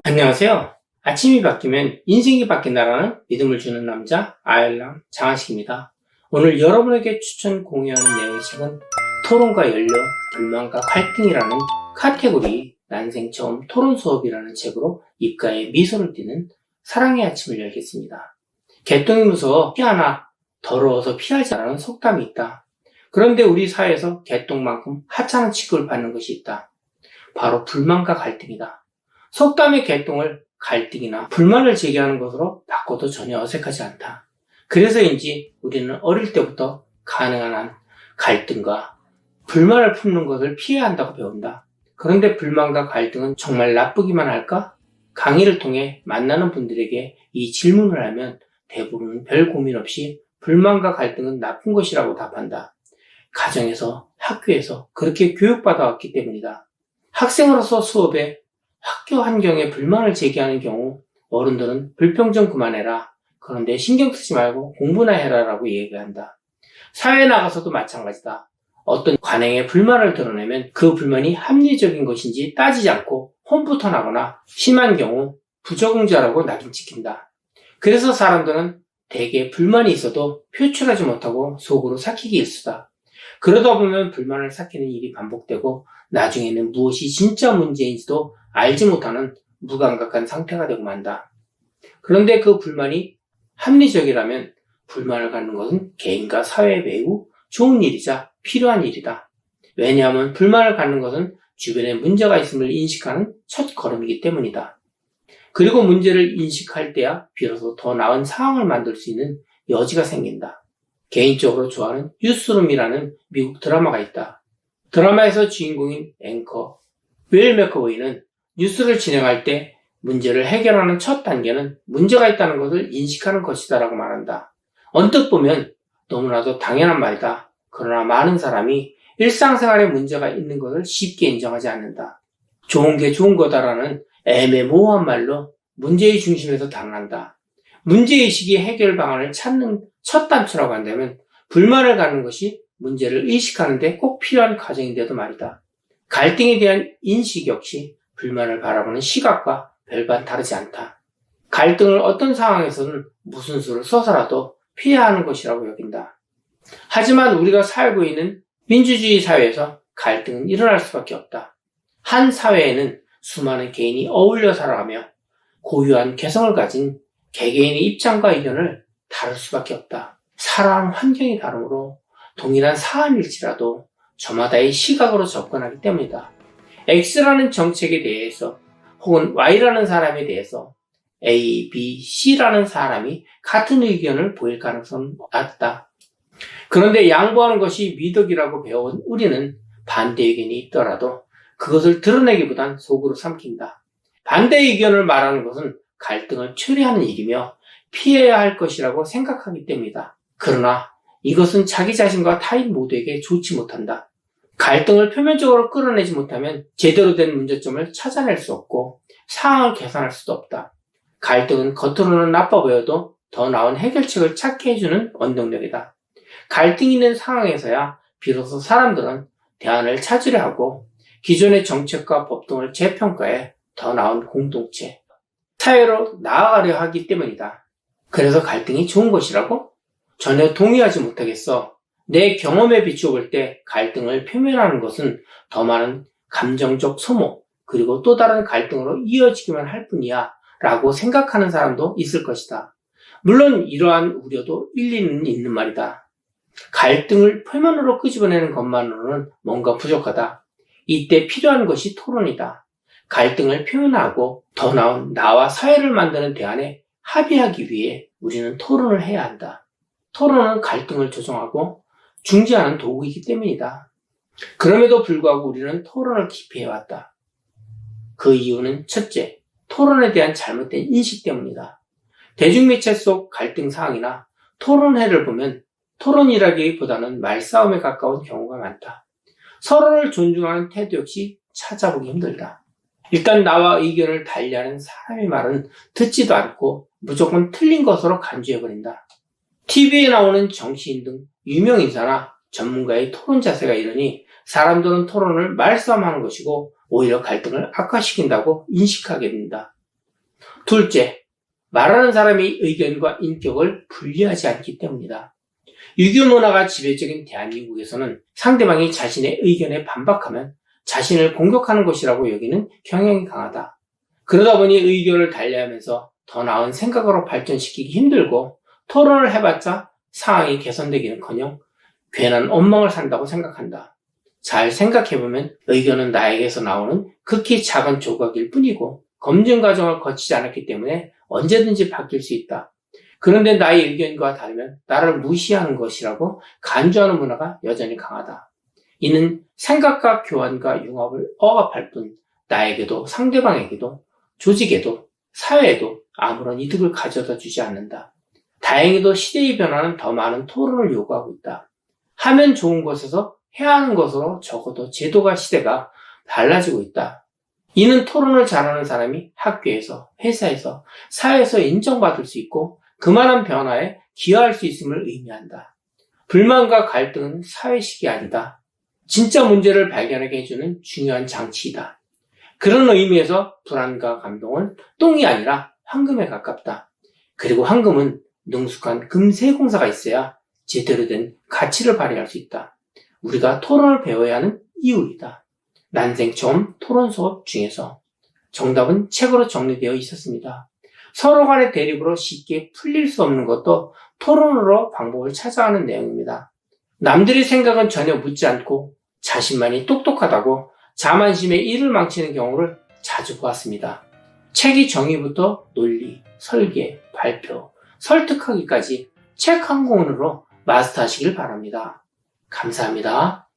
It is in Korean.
안녕하세요. 아침이 바뀌면 인생이 바뀐다라는 믿음을 주는 남자 아일람 장하식입니다. 오늘 여러분에게 추천 공유하는 내용의 책은 토론과 연려, 불만과 갈등이라는 카테고리 난생 처음 토론 수업이라는 책으로 입가에 미소를 띠는 사랑의 아침을 열겠습니다. 개똥이 무서워 피하나 더러워서 피하지 않는 속담이 있다. 그런데 우리 사회에서 개똥만큼 하찮은 취급을 받는 것이 있다. 바로 불만과 갈등이다. 속담의 개똥을 갈등이나 불만을 제기하는 것으로 바꿔도 전혀 어색하지 않다. 그래서인지 우리는 어릴 때부터 가능한 한 갈등과 불만을 품는 것을 피해야 한다고 배운다. 그런데 불만과 갈등은 정말 나쁘기만 할까? 강의를 통해 만나는 분들에게 이 질문을 하면 대부분은 별 고민 없이 불만과 갈등은 나쁜 것이라고 답한다. 가정에서, 학교에서 그렇게 교육받아 왔기 때문이다. 학생으로서 수업에 학교 환경에 불만을 제기하는 경우 어른들은 불평 좀 그만해라. 그런데 신경 쓰지 말고 공부나 해라라고 얘기한다. 사회에 나가서도 마찬가지다. 어떤 관행에 불만을 드러내면 그 불만이 합리적인 것인지 따지지 않고 혼부터 나거나 심한 경우 부적응자라고 낙인 찍힌다. 그래서 사람들은 대개 불만이 있어도 표출하지 못하고 속으로 삭히기 일쑤다. 그러다 보면 불만을 삭히는 일이 반복되고 나중에는 무엇이 진짜 문제인지도 알지 못하는 무감각한 상태가 되고 만다. 그런데 그 불만이 합리적이라면 불만을 갖는 것은 개인과 사회에 매우 좋은 일이자 필요한 일이다. 왜냐하면 불만을 갖는 것은 주변에 문제가 있음을 인식하는 첫 걸음이기 때문이다. 그리고 문제를 인식할 때야 비로소 더 나은 상황을 만들 수 있는 여지가 생긴다. 개인적으로 좋아하는 뉴스룸이라는 미국 드라마가 있다. 드라마에서 주인공인 앵커 윌 맥커보이는 뉴스를 진행할 때 문제를 해결하는 첫 단계는 문제가 있다는 것을 인식하는 것이다라고 말한다. 언뜻 보면 너무나도 당연한 말이다. 그러나 많은 사람이 일상생활에 문제가 있는 것을 쉽게 인정하지 않는다. 좋은 게 좋은 거다라는 애매모호한 말로 문제의 중심에서 당한다. 문제의식이 해결 방안을 찾는 첫 단추라고 한다면 불만을 갖는 것이 문제를 의식하는 데 꼭 필요한 과정인데도 말이다. 갈등에 대한 인식 역시 불만을 바라보는 시각과 별반 다르지 않다. 갈등을 어떤 상황에서는 무슨 수를 써서라도 피해야 하는 것이라고 여긴다. 하지만 우리가 살고 있는 민주주의 사회에서 갈등은 일어날 수밖에 없다. 한 사회에는 수많은 개인이 어울려 살아가며 고유한 개성을 가진 개개인의 입장과 의견을 다룰 수밖에 없다. 살아가는 환경이 다르므로 동일한 사안일지라도 저마다의 시각으로 접근하기 때문이다. X라는 정책에 대해서 혹은 Y라는 사람에 대해서 A, B, C라는 사람이 같은 의견을 보일 가능성은 낮다. 그런데 양보하는 것이 미덕이라고 배운 우리는 반대 의견이 있더라도 그것을 드러내기보단 속으로 삼킨다. 반대 의견을 말하는 것은 갈등을 초래하는 일이며 피해야 할 것이라고 생각하기 때문이다. 그러나 이것은 자기 자신과 타인 모두에게 좋지 못한다. 갈등을 표면적으로 끌어내지 못하면 제대로 된 문제점을 찾아낼 수 없고 상황을 개선할 수도 없다. 갈등은 겉으로는 나빠 보여도 더 나은 해결책을 찾게 해주는 원동력이다. 갈등이 있는 상황에서야 비로소 사람들은 대안을 찾으려 하고 기존의 정책과 법 등을 재평가해 더 나은 공동체, 사회로 나아가려 하기 때문이다. 그래서 갈등이 좋은 것이라고? 전혀 동의하지 못하겠어. 내 경험에 비추어 볼 때 갈등을 표면하는 것은 더 많은 감정적 소모, 그리고 또 다른 갈등으로 이어지기만 할 뿐이야 라고 생각하는 사람도 있을 것이다. 물론 이러한 우려도 일리는 있는 말이다. 갈등을 표면으로 끄집어내는 것만으로는 뭔가 부족하다. 이때 필요한 것이 토론이다. 갈등을 표현하고 더 나은 나와 사회를 만드는 대안에 합의하기 위해 우리는 토론을 해야 한다. 토론은 갈등을 조정하고 중재하는 도구이기 때문이다. 그럼에도 불구하고 우리는 토론을 기피해왔다. 그 이유는 첫째, 토론에 대한 잘못된 인식 때문이다. 대중매체 속 갈등 사항이나 토론회를 보면 토론이라기보다는 말싸움에 가까운 경우가 많다. 서로를 존중하는 태도 역시 찾아보기 힘들다. 일단 나와 의견을 달리하는 사람의 말은 듣지도 않고 무조건 틀린 것으로 간주해버린다. TV에 나오는 정치인 등 유명인사나 전문가의 토론 자세가 이러니 사람들은 토론을 말싸움하는 것이고 오히려 갈등을 악화시킨다고 인식하게 된다. 둘째, 말하는 사람의 의견과 인격을 분리하지 않기 때문이다. 유교 문화가 지배적인 대한민국에서는 상대방이 자신의 의견에 반박하면 자신을 공격하는 것이라고 여기는 경향이 강하다. 그러다 보니 의견을 달리하면서 더 나은 생각으로 발전시키기 힘들고 토론을 해봤자 상황이 개선되기는커녕 괜한 엉망을 산다고 생각한다. 잘 생각해보면 의견은 나에게서 나오는 극히 작은 조각일 뿐이고 검증 과정을 거치지 않았기 때문에 언제든지 바뀔 수 있다. 그런데 나의 의견과 다르면 나를 무시하는 것이라고 간주하는 문화가 여전히 강하다. 이는 생각과 교환과 융합을 억압할 뿐 나에게도 상대방에게도 조직에도 사회에도 아무런 이득을 가져다 주지 않는다. 다행히도 시대의 변화는 더 많은 토론을 요구하고 있다. 하면 좋은 것에서 해야 하는 것으로 적어도 제도가 시대가 달라지고 있다. 이는 토론을 잘하는 사람이 학교에서, 회사에서, 사회에서 인정받을 수 있고 그만한 변화에 기여할 수 있음을 의미한다. 불만과 갈등은 사회식이 아니다. 진짜 문제를 발견하게 해주는 중요한 장치이다. 그런 의미에서 불안과 감동은 똥이 아니라 황금에 가깝다. 그리고 황금은 능숙한 금세공사가 있어야 제대로 된 가치를 발휘할 수 있다. 우리가 토론을 배워야 하는 이유이다. 난생 처음 토론 수업 중에서 정답은 책으로 정리되어 있었습니다. 서로 간의 대립으로 쉽게 풀릴 수 없는 것도 토론으로 방법을 찾아가는 내용입니다. 남들의 생각은 전혀 묻지 않고 자신만이 똑똑하다고 자만심에 일을 망치는 경우를 자주 보았습니다. 책의 정의부터 논리, 설계, 발표, 설득하기까지 책 한 권으로 마스터하시길 바랍니다. 감사합니다.